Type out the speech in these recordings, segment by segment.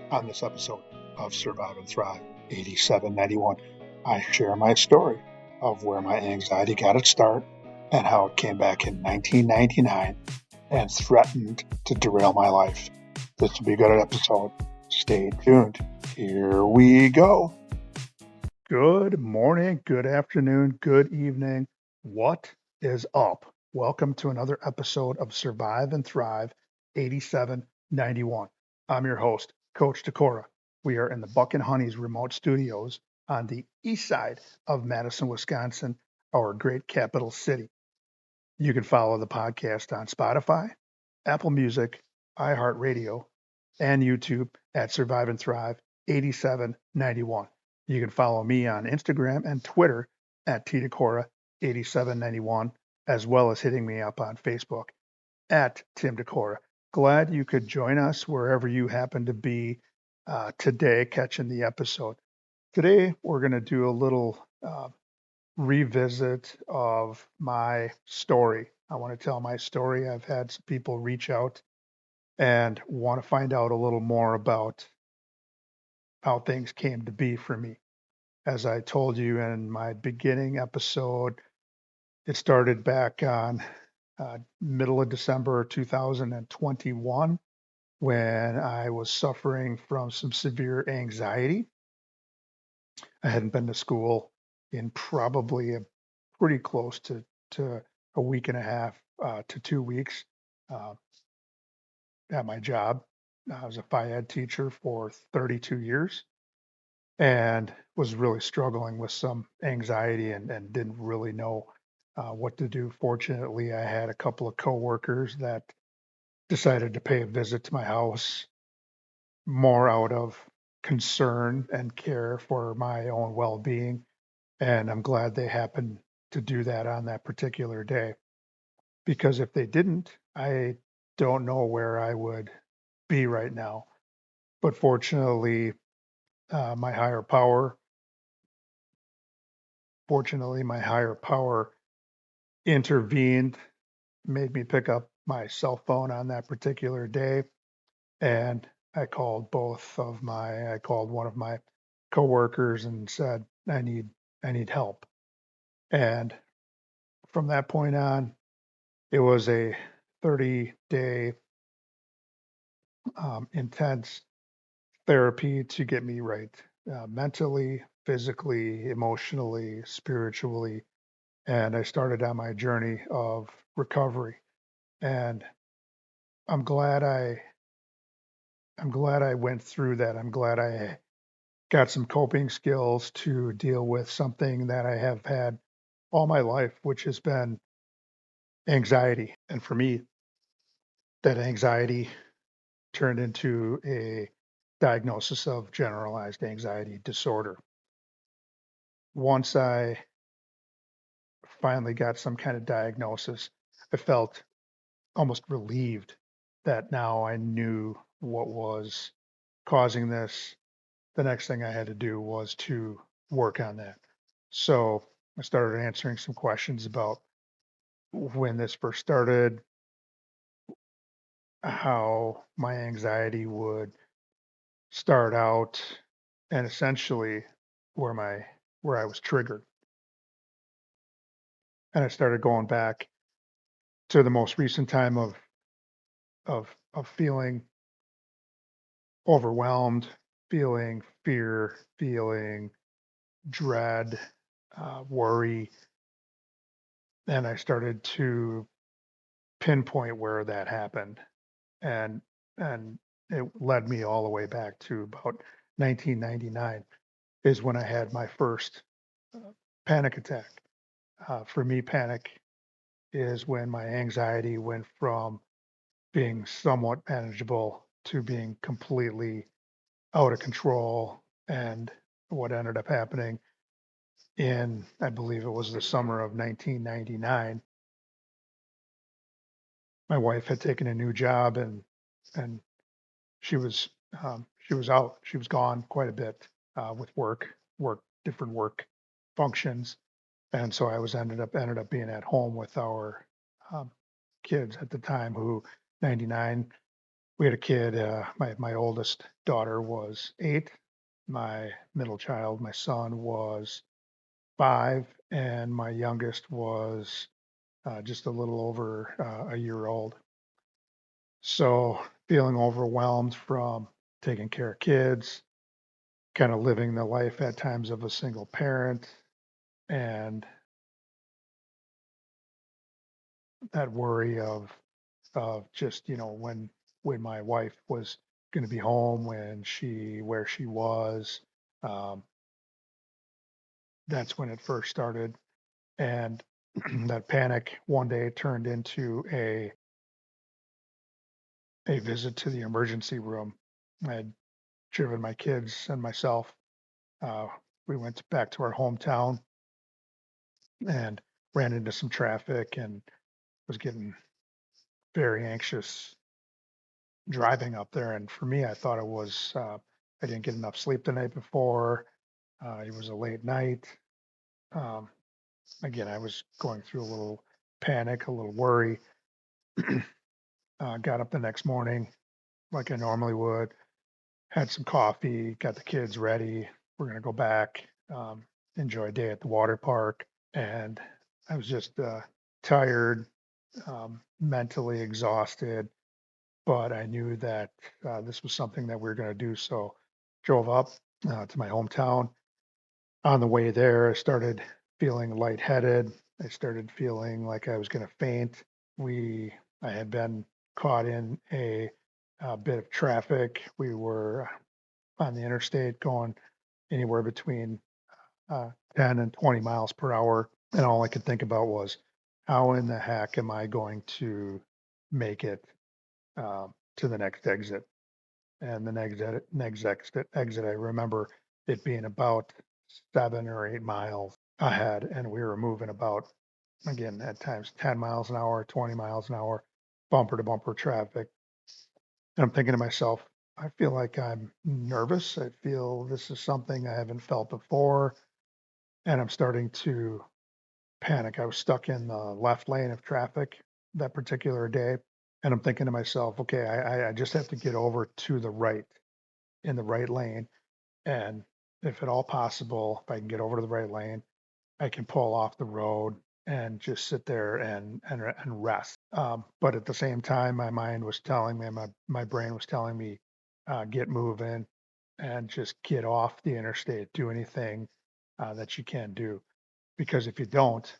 On this episode of Survive and Thrive 8791, I share my story of where my anxiety got its start and how it came back in 1999 and threatened to derail my life. This will be a good episode. Stay tuned. Here we go. Good morning, good afternoon, good evening. What is up? Welcome to another episode of Survive and Thrive 8791. I'm your host, Coach Decorah. We are in the Buck and Honey's remote studios on the east side of Madison, Wisconsin, our great capital city. You can follow the podcast on Spotify, Apple Music, iHeartRadio, and YouTube at Survive and Thrive 8791. You can follow me on Instagram and Twitter at tdecora8791, as well as hitting me up on Facebook at Tim Decorah. Glad you could join us wherever you happen to be today catching the episode. Today, we're going to do a little revisit of my story. I want to tell my story. I've had some people reach out and want to find out a little more about how things came to be for me. As I told you in my beginning episode, it started back on middle of December 2021 when I was suffering from some severe anxiety. I hadn't been to school in probably pretty close to a week and a half to 2 weeks uh, at my job. I was a Phi Ed teacher for 32 years and was really struggling with some anxiety and didn't really know what to do. Fortunately, I had a couple of coworkers that decided to pay a visit to my house more out of concern and care for my own well-being. And I'm glad they happened to do that on that particular day, because if they didn't, I don't know where I would be right now. But fortunately, my higher power, my higher power intervened, made me pick up my cell phone on that particular day, and I called one of my coworkers and said, I need help. And from that point on, it was a 30-day intense therapy to get me right, mentally, physically, emotionally, spiritually. And I started on my journey of recovery. And I'm glad I I'm glad I went through that. I'm glad I got some coping skills to deal with something that I have had all my life, which has been anxiety. And for me, that anxiety turned into a diagnosis of generalized anxiety disorder. Once I finally got some kind of diagnosis, I felt almost relieved that now I knew what was causing this. The next thing I had to do was to work on that. So I started answering some questions about when this first started, how my anxiety would start out, and essentially where I was triggered. And I started going back to the most recent time of feeling overwhelmed, feeling fear, feeling dread, worry, and I started to pinpoint where that happened, and and it led me all the way back to about 1999 is when I had my first panic attack. For me, panic is when my anxiety went from being somewhat manageable to being completely out of control. And what ended up happening in, I believe it was the summer of 1999, my wife had taken a new job and she was she was out, she was gone quite a bit with different work functions, and so I was ended up being at home with our um, kids at the time, who 99 We had a kid. My oldest daughter was 8. My middle child, my son, was 5, and my youngest was just a little over a year old. So feeling overwhelmed from taking care of kids, kind of living the life at times of a single parent, and that worry of just, when my wife was going to be home, where she was. Um, that's when it first started. And that panic one day turned into a visit to the emergency room. I had driven my kids and myself. Uh, we went back to our hometown and ran into some traffic and was getting very anxious driving up there. And for me, I thought it was, I didn't get enough sleep the night before. It was a late night. Um, Again, I was going through a little panic, a little worry. Got up the next morning like I normally would, had some coffee, got the kids ready. We're going to go back, enjoy a day at the water park. And I was just tired, mentally exhausted, but I knew that this was something that we were going to do. So drove up to my hometown. On the way there, I started feeling lightheaded. I started feeling like I was going to faint. I had been caught in a bit of traffic. We were on the interstate going anywhere between 10 and 20 miles per hour. And all I could think about was, how in the heck am I going to make it to the next exit? And the next exit, I remember it being about 7 or 8 miles ahead, and we were moving about, again, at times 10 miles an hour, 20 miles an hour, bumper to bumper traffic. And I'm thinking to myself, I feel like I'm nervous. I feel this is something I haven't felt before, and I'm starting to panic. I was stuck in the left lane of traffic that particular day, and I'm thinking to myself, okay, I just have to get over to the right, in the right lane. And if at all possible, if I can get over to the right lane, I can pull off the road and just sit there and rest. But at the same time, my mind was telling me, my brain was telling me, get moving and just get off the interstate, do anything that you can do. Because if you don't,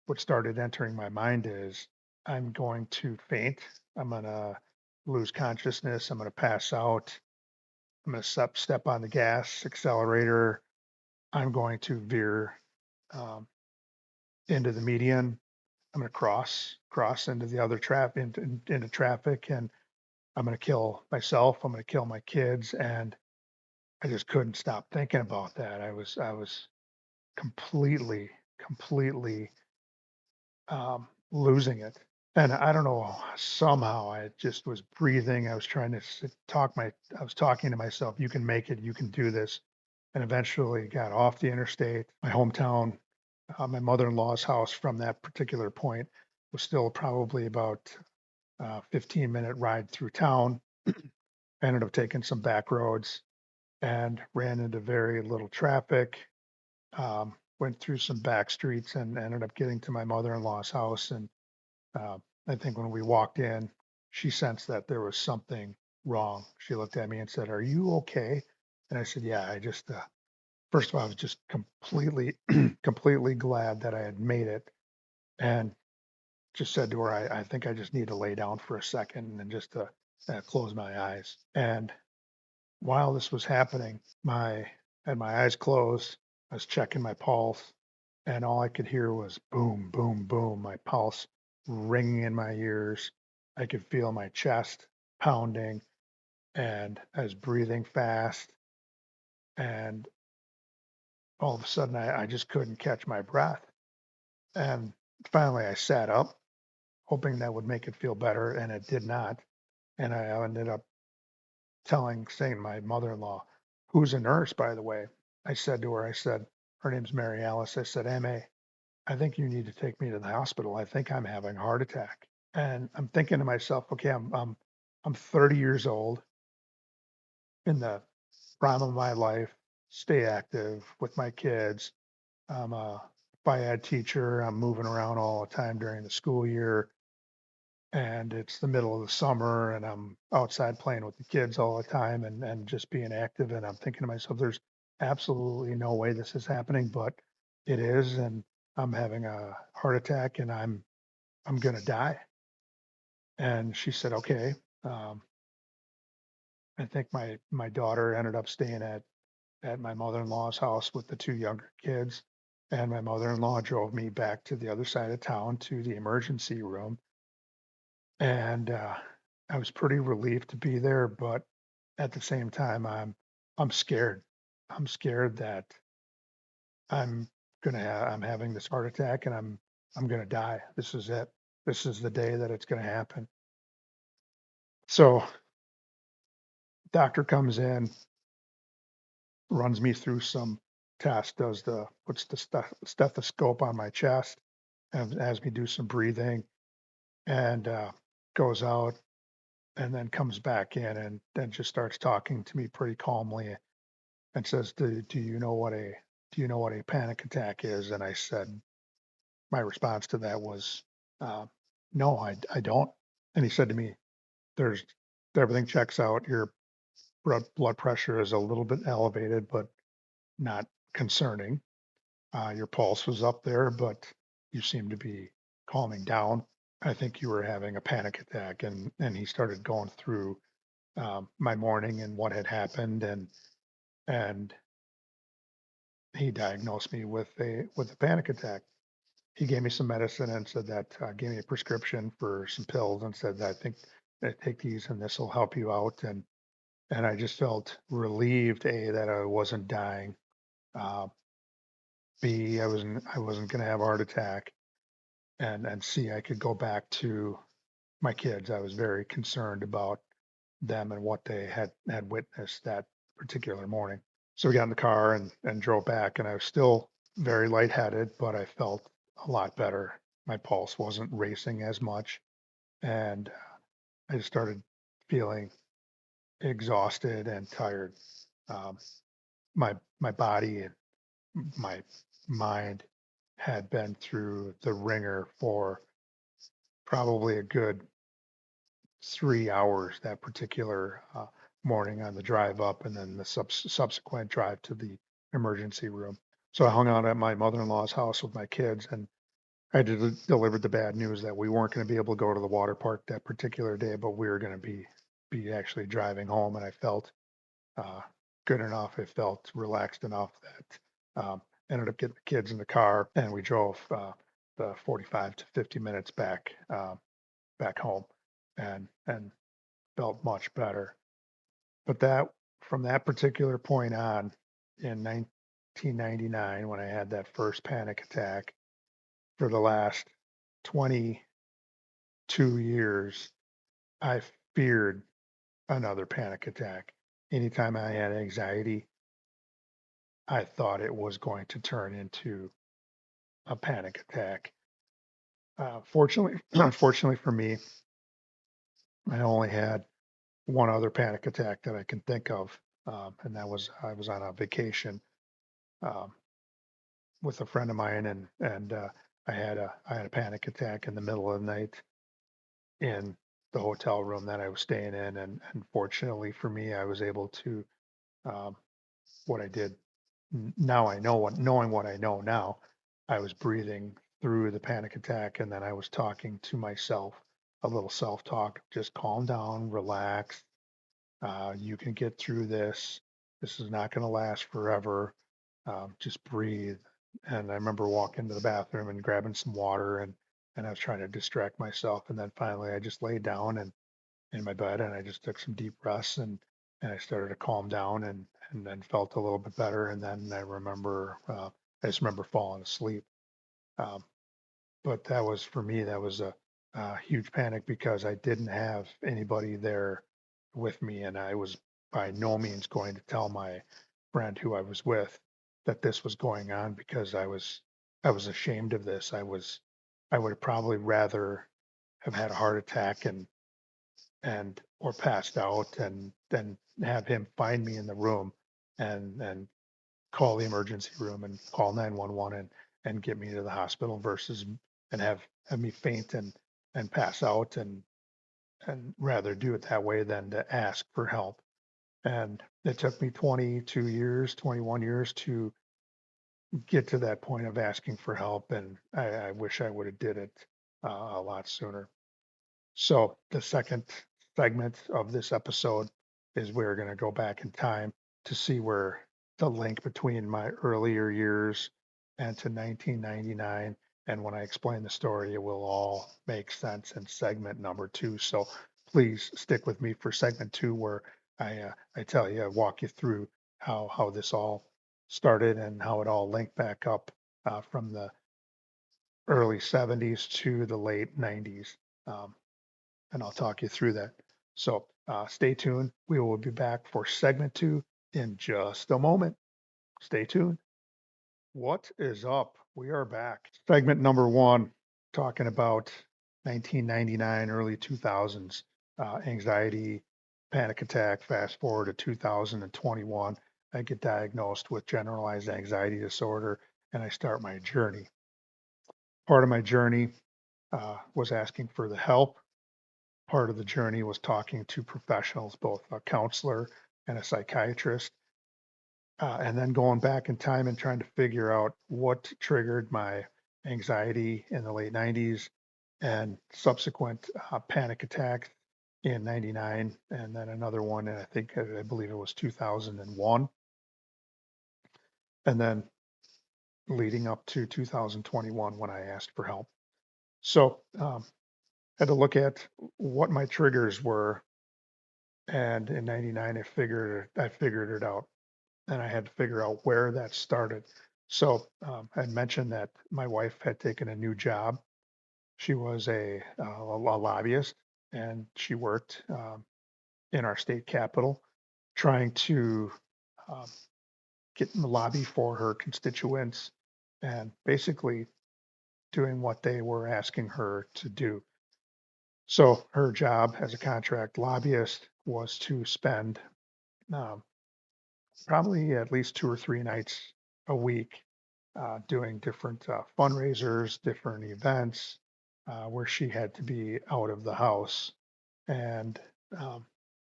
what started entering my mind is, I'm going to faint. I'm going to lose consciousness. I'm going to pass out. I'm going to step on the gas accelerator. I'm going to veer um, into the median. I'm going to cross into the other into traffic, and I'm going to kill myself. I'm going to kill my kids, and I just couldn't stop thinking about that. I was completely losing it. And I don't know, somehow I just was breathing. I was trying to I was talking to myself, you can make it, you can do this. And eventually got off the interstate. My hometown, my mother-in-law's house from that particular point was still probably about 15-minute ride through town. I ended up taking some back roads and ran into very little traffic. Went through some back streets and ended up getting to my mother-in-law's house. And uh, I think when we walked in, she sensed that there was something wrong. She looked at me and said, "Are you okay?" And I said, "Yeah, I just first of all, I was just completely, completely glad that I had made it, and just said to her, I think I just need to lay down for a second and just to close my eyes." And while this was happening, had my eyes closed. I was checking my pulse, and all I could hear was boom, boom, boom. My pulse ringing in my ears. I could feel my chest pounding, and I was breathing fast. And all of a sudden, I just couldn't catch my breath. And finally, I sat up, hoping that would make it feel better, and it did not. And I ended up saying to my mother-in-law, who's a nurse, by the way, I said to her, I said, her name's Mary Alice. I said, "MA, I think you need to take me to the hospital. I think I'm having a heart attack." And I'm thinking to myself, okay, I'm I'm 30 years old in the prime of my life, stay active with my kids. I'm a bi-ed teacher. I'm moving around all the time during the school year, and it's the middle of the summer, and I'm outside playing with the kids all the time and just being active. And I'm thinking to myself, there's absolutely no way this is happening, but it is, and I'm having a heart attack, and I'm gonna die. And she said, okay. Um, I think my daughter ended up staying at my mother-in-law's house with the two younger kids. And my mother-in-law drove me back to the other side of town to the emergency room. And I was pretty relieved to be there, but at the same time, I'm scared. I'm scared that I'm I'm having this heart attack and I'm gonna die. This is it. This is the day that it's gonna happen. So doctor comes in, runs me through some tests, puts the stethoscope on my chest, and has me do some breathing, and goes out and then comes back in and then just starts talking to me pretty calmly and says, do you know what a panic attack is? And I said, my response to that was, uh, no, I don't. And he said to me, there's everything checks out. Your blood pressure is a little bit elevated, but not concerning. Your pulse was up there, but you seem to be calming down. I think you were having a panic attack. And he started going through my morning and what had happened, and he diagnosed me with a panic attack. He gave me some medicine and said that gave me a prescription for some pills and said that I think that take these and this will help you out. And I just felt relieved, A, that I wasn't dying. Uh, B, I wasn't going to have a heart attack, and C, I could go back to my kids. I was very concerned about them and what they had witnessed that particular morning. So we got in the car and drove back, and I was still very lightheaded, but I felt a lot better. My pulse wasn't racing as much, and I just started feeling exhausted and tired. Um, my body and my mind had been through the ringer for probably a good 3 hours that particular morning on the drive up, and then the subsequent drive to the emergency room. So I hung out at my mother-in-law's house with my kids, and I delivered the bad news that we weren't going to be able to go to the water park that particular day, but we were going to be actually driving home. And I felt uh, good enough. I felt relaxed enough that ended up getting the kids in the car, and we drove the 45 to 50 minutes back home, and felt much better. But that from that particular point on in 1999, when I had that first panic attack, for the last 22 years, I feared another panic attack. Anytime I had anxiety, I thought it was going to turn into a panic attack. Fortunately, unfortunately for me, I only had one other panic attack that I can think of, and that was I was on a vacation um, with a friend of mine, and I had a panic attack in the middle of the night in the hotel room that I was staying in, and fortunately for me, I was able to um, what I did. Now I know knowing what I know now, I was breathing through the panic attack, and then I was talking to myself, a little self-talk, just calm down, relax. You can get through this. This is not going to last forever. Just breathe. And I remember walking to the bathroom and grabbing some water, and I was trying to distract myself. And then finally, I just laid down and in my bed, and I just took some deep breaths, and I started to calm down, and then felt a little bit better. And then I just remember falling asleep. Um, but that was for me, that was a huge panic because I didn't have anybody there with me, and I was by no means going to tell my friend who I was with that this was going on because I was ashamed of this. I would probably rather have had a heart attack and or passed out, and then have him find me in the room and call the emergency room and call 911 and get me to the hospital versus and have me faint and pass out and rather do it that way than to ask for help. And it took me 22 years, 21 years to get to that point of asking for help. And I wish I would have did it a lot sooner. So the second segment of this episode is we're going to go back in time to see where the link between my earlier years and to 1999. And when I explain the story, it will all make sense in segment number two. So please stick with me for segment two, where I tell you, I walk you through how this all started and how it all linked back up from the early 70s to the late 90s. Um, and I'll talk you through that. So stay tuned. We will be back for segment two in just a moment. Stay tuned. What is up? We are back. Segment number one, talking about 1999, early 2000s, anxiety, panic attack. Fast forward to 2021, I get diagnosed with generalized anxiety disorder and I start my journey. Part of my journey was asking for the help. Part of the journey was talking to professionals, both a counselor and a psychiatrist, and then going back in time and trying to figure out what triggered my anxiety in the late 90s and subsequent panic attacks in 99, and then another one, and I believe it was 2001, and then leading up to 2021 when I asked for help. So had to look at what my triggers were, and in 99 I figured it out, and I had to figure out where that started. So I mentioned that my wife had taken a new job. She was a lobbyist, and she worked in our state capitol trying to um, get in the lobby for her constituents and basically doing what they were asking her to do. So her job as a contract lobbyist was to spend um, probably at least 2 or 3 nights a week doing different fundraisers, different events where she had to be out of the house. And um,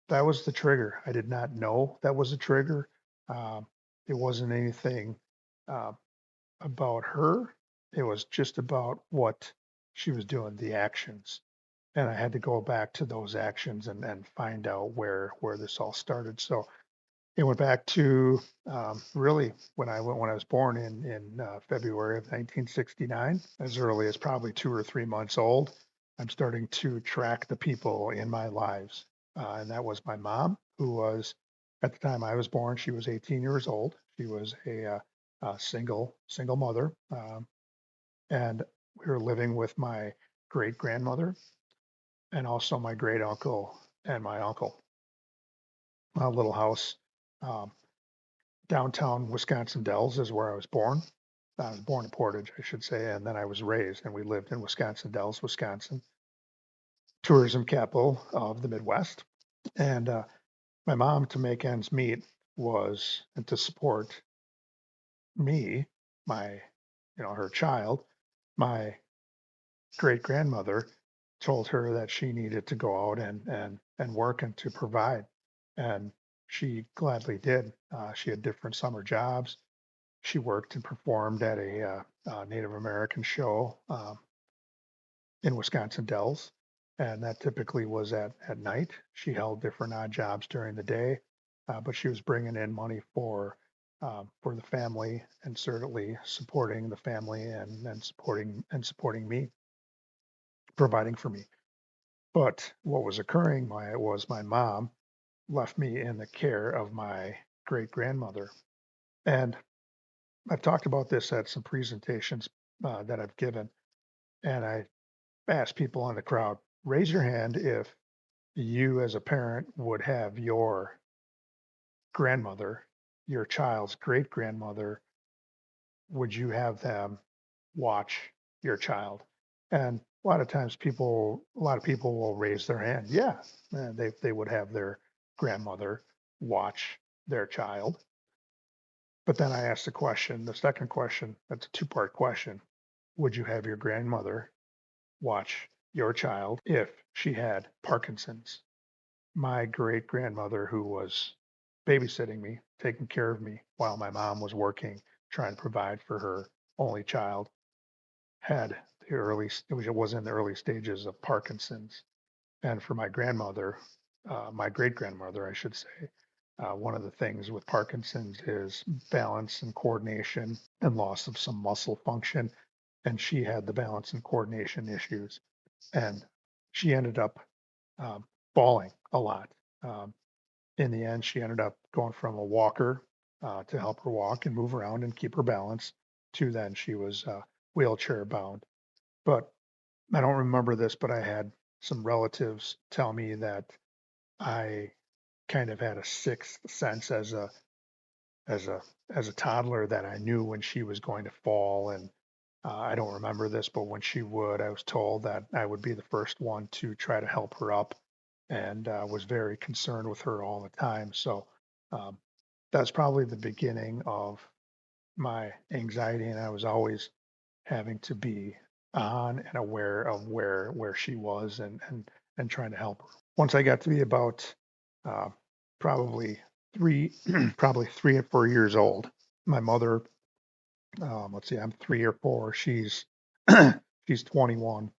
that was the trigger. I did not know that was a trigger. Um, it wasn't anything uh, about her. It was just about what she was doing, the actions. And I had to go back to those actions and find out where this all started. So it went back to really when I was born in February of 1969, as early as probably 2 or 3 months old. I'm starting to track the people in my lives, and that was my mom, who was at the time I was born. She was 18 years old. She was a single mother, and we were living with my great grandmother and also my great uncle and my uncle. A little house. Um, Downtown Wisconsin Dells is where I was born. I was born in Portage, I should say, and then I was raised, and we lived in Wisconsin Dells, Wisconsin, tourism capital of the Midwest. And my mom, to make ends meet, was and to support me, my, her child, my great grandmother told her that she needed to go out and work and to provide, and she gladly did. She had different summer jobs. She worked and performed at a Native American show in Wisconsin Dells, and that typically was at night. She held different odd jobs during the day, but she was bringing in money for the family and certainly supporting the family and supporting me, providing for me. But what was occurring was my mom left me in the care of my great grandmother, and I've talked about this at some presentations that I've given, and I asked people in the crowd, raise your hand if you as a parent would have your grandmother, your child's great grandmother, would you have them watch your child? And a lot of times a lot of people will raise their hand. Yeah, they would have their grandmother watch their child. But then I asked the second question, that's a two-part question. Would you have your grandmother watch your child if she had Parkinson's? My great grandmother, who was babysitting me, taking care of me while my mom was working, trying to provide for her only child, had it was in the early stages of Parkinson's. And for my grandmother, my great grandmother, I should say, one of the things with Parkinson's is balance and coordination and loss of some muscle function. And she had the balance and coordination issues. And she ended up um, falling a lot. Um, in the end, she ended up going from a walker to help her walk and move around and keep her balance to then she was wheelchair bound. But I don't remember this, but I had some relatives tell me that I kind of had a sixth sense as a as a toddler that I knew when she was going to fall. And I don't remember this, but when she would, I was told that I would be the first one to try to help her up, and was very concerned with her all the time. So um, that's probably the beginning of my anxiety, and I was always having to be on and aware of where she was, and trying to help her. Once I got to be about uh, probably three probably 3 or 4 years old, my mother, let's see, I'm 3 or 4. She's 21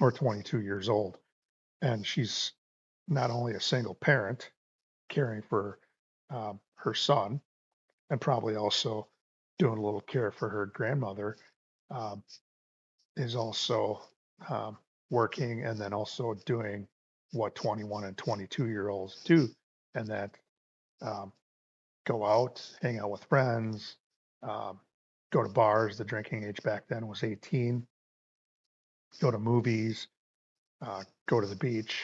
or 22 years old, and she's not only a single parent caring for her son, and probably also doing a little care for her grandmother, um, is also working, and then also doing what 21 and 22-year-olds do, and that um, go out, hang out with friends, um, go to bars. The drinking age back then was 18. Go to movies, go to the beach,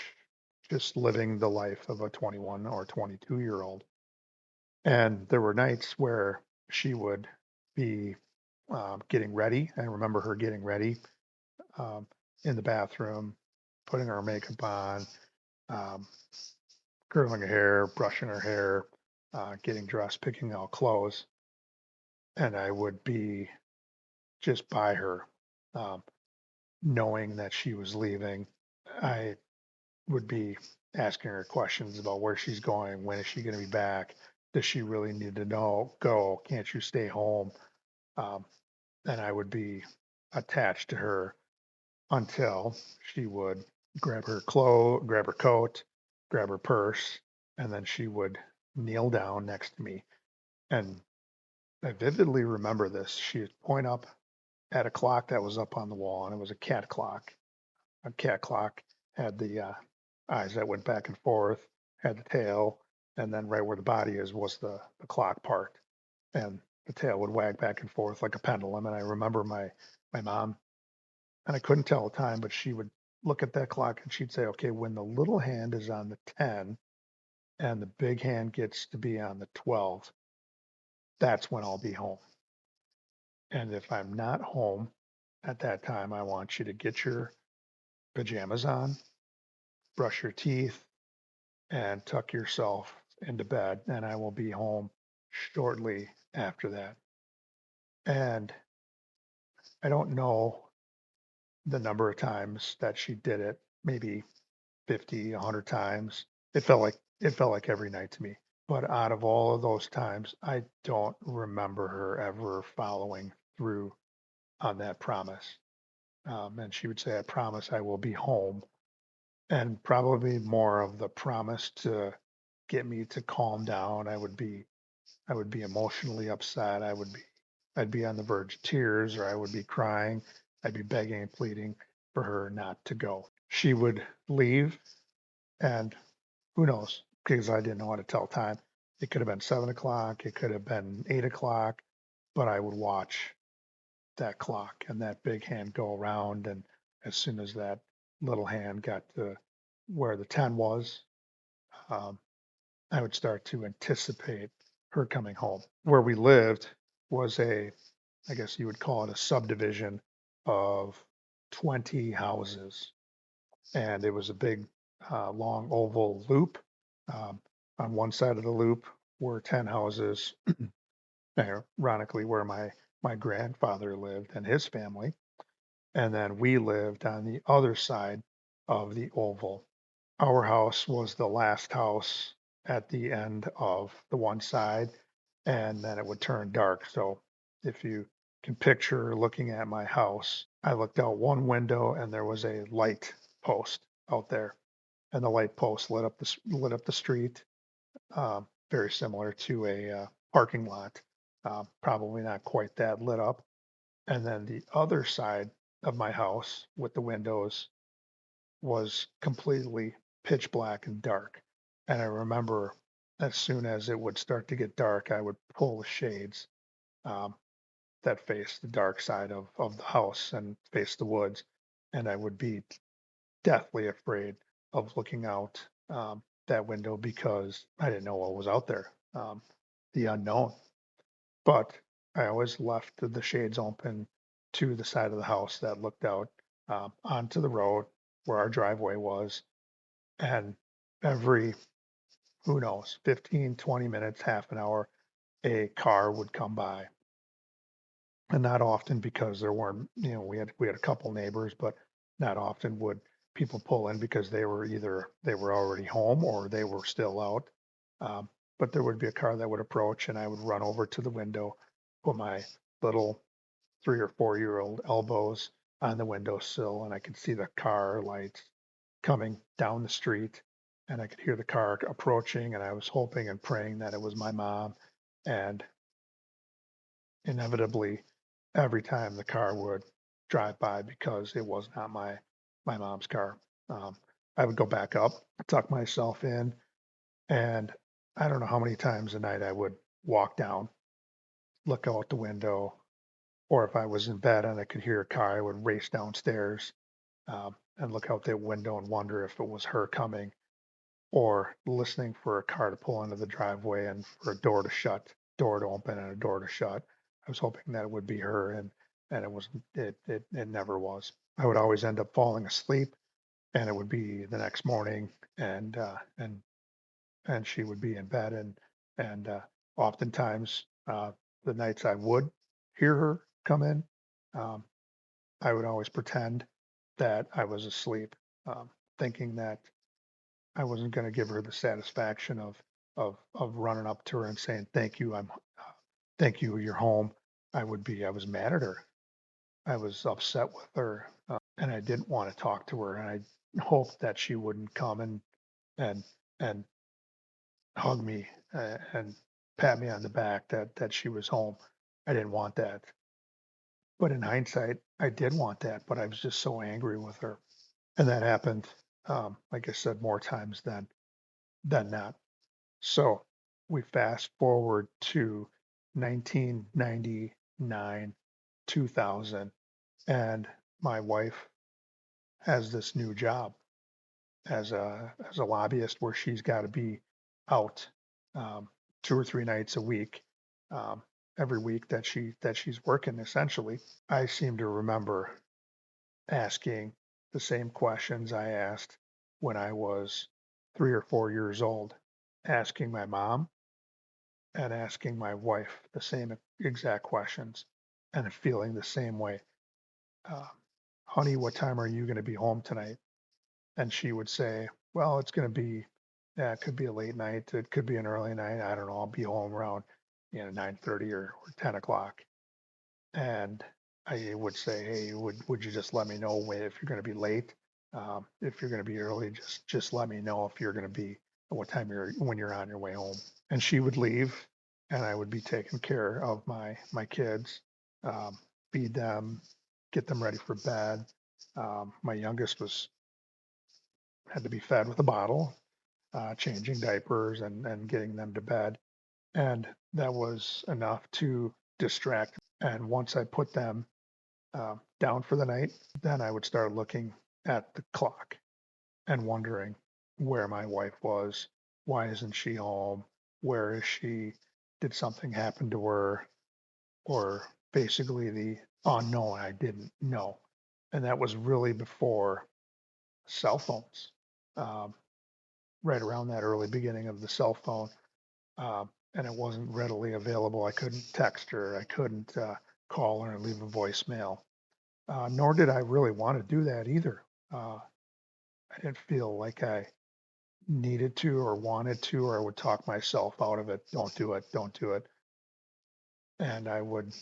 just living the life of a 21 or 22-year-old. And there were nights where she would be getting ready. I remember her getting ready um, in the bathroom, putting her makeup on, um, curling her hair, brushing her hair, getting dressed, picking out clothes. And I would be just by her, um, knowing that she was leaving. I would be asking her questions about where she's going, when is she going to be back? Does she really need to go? Can't you stay home? Um, and I would be attached to her until she would grab her coat, grab her purse, and then she would kneel down next to me. And I vividly remember this. She would point up at a clock that was up on the wall, and it was a cat clock. A cat clock had the eyes that went back and forth, had the tail, and then right where the body is was the clock part. And the tail would wag back and forth like a pendulum. And I remember my mom, and I couldn't tell the time, but she would look at that clock and she'd say, okay, when the little hand is on the 10 and the big hand gets to be on the 12, that's when I'll be home. And if I'm not home at that time, I want you to get your pajamas on, brush your teeth, and tuck yourself into bed, and I will be home shortly after that. And I don't know the number of times that she did it, maybe 50, 100 times. It felt like every night to me. But out of all of those times, I don't remember her ever following through on that promise. And she would say, I promise I will be home. And probably more of the promise to get me to calm down. I would be emotionally upset. I'd be on the verge of tears, or I would be crying. I'd be begging and pleading for her not to go. She would leave, and who knows? Because I didn't know how to tell time. It could have been 7 o'clock. It could have been 8 o'clock, but I would watch that clock and that big hand go around. And as soon as that little hand got to where the 10 was, um, I would start to anticipate her coming home. Where we lived was I guess you would call it a subdivision of 20 houses, and it was a big, long oval loop. Um, on one side of the loop were 10 houses, ironically, where my grandfather lived and his family. And then we lived on the other side of the oval. Our house was the last house at the end of the one side, and then it would turn dark. So if you can picture looking at my house, I looked out one window and there was a light post out there, and the light post lit up the street, very similar to a parking lot, probably not quite that lit up. And then the other side of my house with the windows was completely pitch black and dark. And I remember as soon as it would start to get dark, I would pull the shades, um, that face the dark side of the house and face the woods. And I would be deathly afraid of looking out, that window because I didn't know what was out there, the unknown. But I always left the shades open to the side of the house that looked out, onto the road where our driveway was. And every, who knows, 15, 20 minutes, half an hour, a car would come by. And not often because there weren't, we had a couple neighbors, but not often would people pull in because they were already home or they were still out. Um, but there would be a car that would approach and I would run over to the window, put my little 3 or 4 year old elbows on the windowsill, and I could see the car lights coming down the street, and I could hear the car approaching, and I was hoping and praying that it was my mom. And inevitably, every time the car would drive by, because it was not my mom's car, um, I would go back up, tuck myself in, and I don't know how many times a night I would walk down, look out the window, or if I was in bed and I could hear a car, I would race downstairs, and look out that window and wonder if it was her coming, or listening for a car to pull into the driveway and for a door to open and a door to shut. I was hoping that it would be her, and it wasn't. It never was. I would always end up falling asleep, and it would be the next morning, and and she would be in bed, and oftentimes, the nights I would hear her come in, um, I would always pretend that I was asleep, thinking that I wasn't going to give her the satisfaction of running up to her and saying thank you, thank you, you're home. I was mad at her. I was upset with her, and I didn't want to talk to her, and I hoped that she wouldn't come and and hug me, and pat me on the back that she was home. I didn't want that. But in hindsight, I did want that, but I was just so angry with her. And that happened, like I said, more times than not. So we fast forward to 1999, 2000, and my wife has this new job as a lobbyist where she's got to be out, um, 2 or 3 nights a week, um, every week that she's working essentially. I seem to remember asking the same questions I asked when I was 3 or 4 years old, asking my mom and asking my wife the same exact questions and feeling the same way. Uh, Honey, what time are you going to be home tonight? And she would say, well, it's going to be, yeah, it could be a late night. It could be an early night. I don't know. I'll be home around, 9:30 or 10 o'clock. And I would say, hey, would you just let me know if you're going to be late? If you're going to be early, just let me know if you're going to be what time when you're on your way home. And she would leave, and I would be taking care of my kids, um, feed them, get them ready for bed. My youngest was had to be fed with a bottle, changing diapers and getting them to bed, and that was enough to distract. And once I put them, down for the night, then I would start looking at the clock and wondering where my wife was. Why isn't she home? Where is she? Did something happen to her? Or basically the unknown I didn't know. And that was really before cell phones, um, right around that early beginning of the cell phone. And it wasn't readily available. I couldn't text her. I couldn't call her and leave a voicemail. Nor did I really want to do that either. I didn't feel like I needed to or wanted to, or I would talk myself out of it. Don't do it. Don't do it. And I would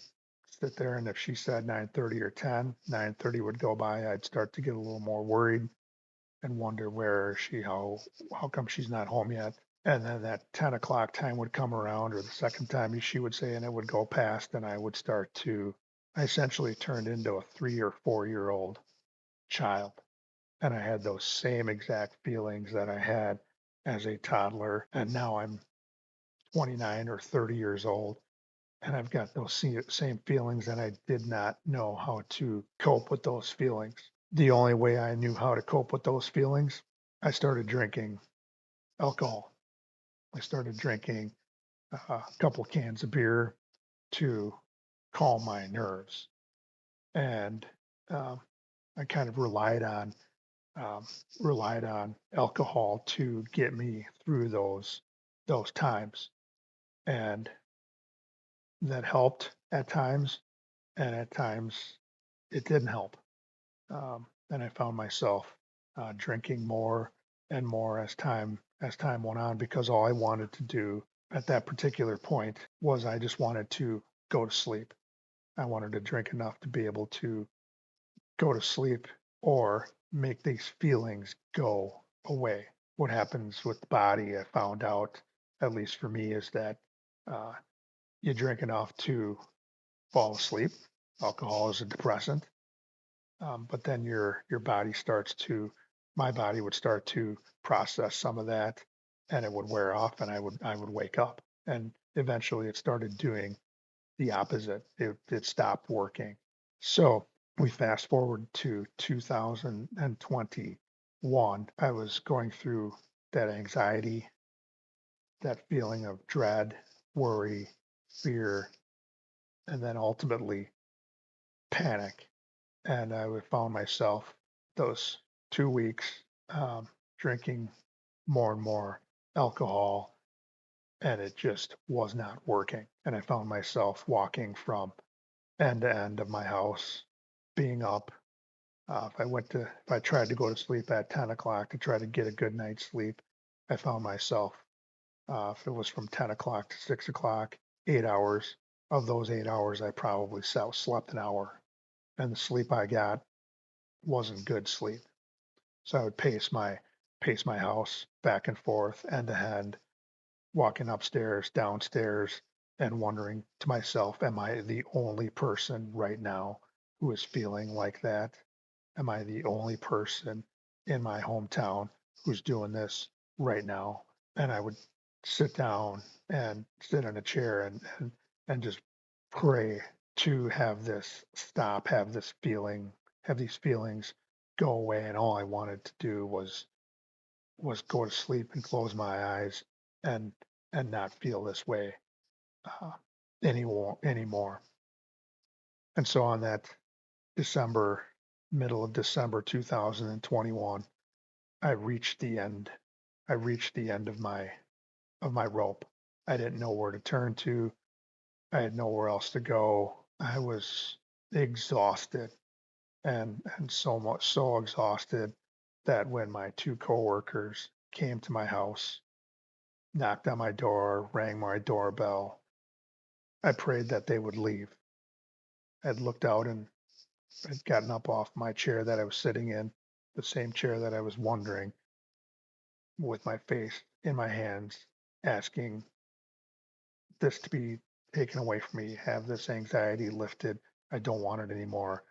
sit there, and if she said 9:30 or 10, 9:30 would go by. I'd start to get a little more worried and wonder where is she, how come she's not home yet? And then that 10 o'clock time would come around, or the second time she would say, and it would go past, and I essentially turned into a 3 or 4 year old child. And I had those same exact feelings that I had as a toddler. And now I'm 29 or 30 years old, and I've got those same feelings, and I did not know how to cope with those feelings. The only way I knew how to cope with those feelings, I started drinking alcohol. I started drinking a couple cans of beer to calm my nerves. And um, I kind of um, relied on alcohol to get me through those times, and that helped at times, and at times it didn't help. And I found myself drinking more and more as time went on, because all I wanted to do at that particular point was I just wanted to go to sleep. I wanted to drink enough to be able to go to sleep or make these feelings go away. What happens with the body, I found out, at least for me, is that uh, you drink enough to fall asleep. Alcohol is a depressant, but then your body starts to, my body would start to process some of that, and it would wear off, and I would wake up, and eventually it started doing the opposite. It stopped working. So we fast forward to 2021. I was going through that anxiety, that feeling of dread, worry, fear, and then ultimately panic. And I found myself those 2 weeks um, drinking more and more alcohol, and it just was not working. And I found myself walking from end to end of my house, being up. If I tried to go to sleep at 10 o'clock to try to get a good night's sleep, I found myself, if it was from 10 o'clock to 6 o'clock, 8 hours. Of those 8 hours, I probably slept an hour, and the sleep I got wasn't good sleep. So I would pace my house back and forth, end to end, walking upstairs, downstairs, and wondering to myself, am I the only person right now who is feeling like that? Am I the only person in my hometown who's doing this right now? And I would sit down and sit in a chair and just pray to have this stop, have these feelings go away. And all I wanted to do was go to sleep and close my eyes and not feel this way uh, anymore. And so on that December, middle of December 2021, I reached the end. I reached the end of my rope. I didn't know where to turn to. I had nowhere else to go. I was exhausted, and so exhausted that when my two coworkers came to my house, knocked on my door, rang my doorbell, I prayed that they would leave. I'd looked out, and I'd gotten up off my chair that I was sitting in, the same chair that I was wondering, with my face in my hands, asking this to be taken away from me, have this anxiety lifted. I don't want it anymore.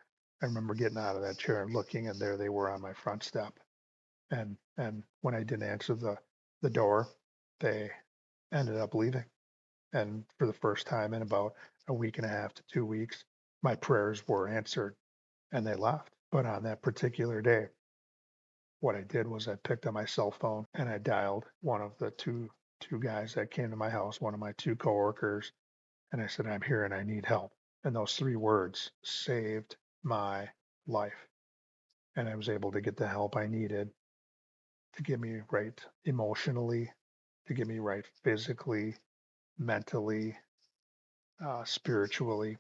I remember getting out of that chair and looking, and there they were on my front step. And when I didn't answer the door, they ended up leaving. And for the first time in about a week and a half to 2 weeks, my prayers were answered, and they left. But on that particular day, what I did was I picked up my cell phone and I dialed one of the two guys that came to my house, one of my two coworkers, and I said, I'm here and I need help. And those three words saved my life. and I was able to get the help I needed to get me right emotionally, to get me right physically, mentally, spiritually.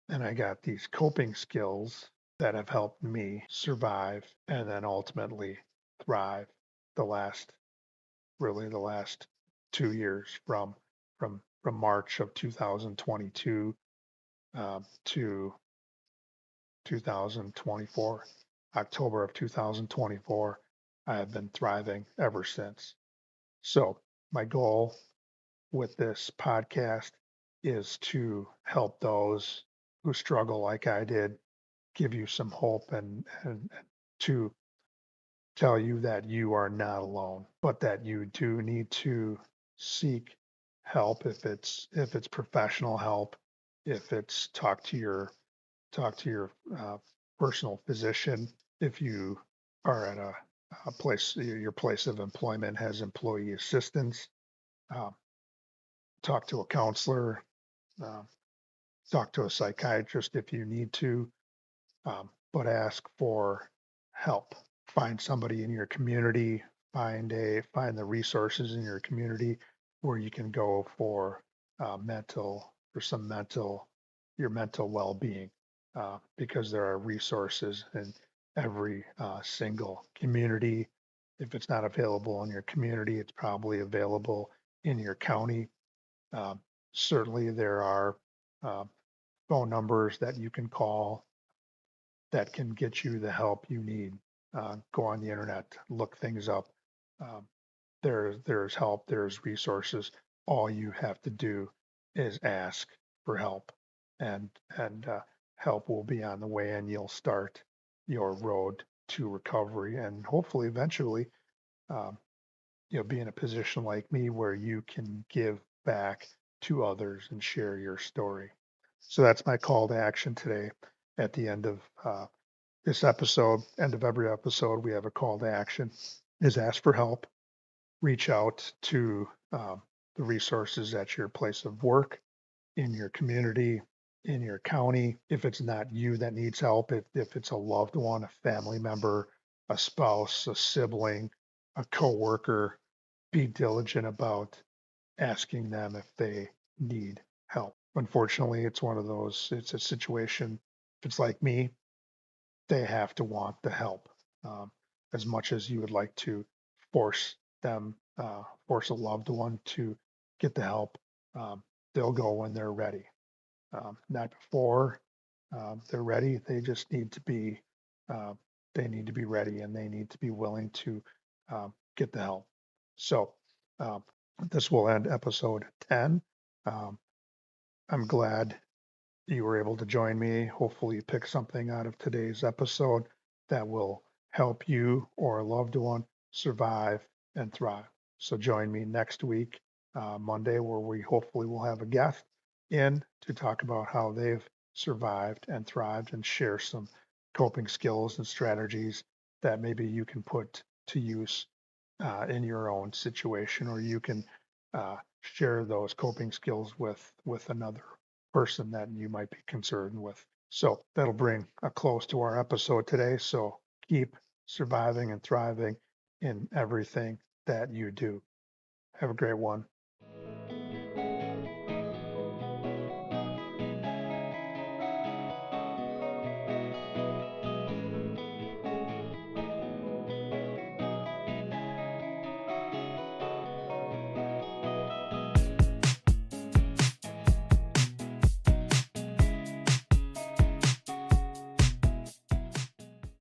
And I got these coping skills that have helped me survive and then ultimately thrive the last, really the last 2 years from March of 2022 to 2024, October of 2024. I have been thriving ever since. So my goal with this podcast is to help those who struggle like I did, give you some hope and to tell you that you are not alone, but that you do need to seek help if it's professional help, if it's talk to your personal physician, if you are at a place your place of employment has employee assistance, uh, talk to a counselor, uh, talk to a psychiatrist if you need to, but ask for help. Find somebody in your community, find the resources in your community where you can go for some mental your mental well-being, because there are resources in every single community. If it's not available in your community, it's probably available in your county. Um, Certainly, there are uh, phone numbers that you can call that can get you the help you need. Go on the internet, look things up. Um, there's help, there's resources. All you have to do is ask for help, and help will be on the way, and you'll start your road to recovery, and hopefully, eventually, um, be in a position like me where you can give back to others and share your story. So that's my call to action today. At the end of this episode, end of every episode, we have a call to action: is ask for help, reach out to the resources at your place of work, in your community, in your county. If it's not you that needs help, if it's a loved one, a family member, a spouse, a sibling, a coworker, be diligent about asking them if they need help. Unfortunately, it's a situation, if it's like me, they have to want the help, um, as much as you would like to force force a loved one to get the help. Um, they'll go when they're ready, not before they're ready. Uh, they need to be ready, and they need to be willing to get the help. So um, this will end episode 10. Um, I'm glad you were able to join me. Hopefully, you pick something out of today's episode that will help you or a loved one survive and thrive. So, join me next week, Monday, where we hopefully will have a guest in to talk about how they've survived and thrived and share some coping skills and strategies that maybe you can put to use in your own situation, or you can share those coping skills with another person that you might be concerned with. So that'll bring a close to our episode today. So keep surviving and thriving in everything that you do. Have a great one.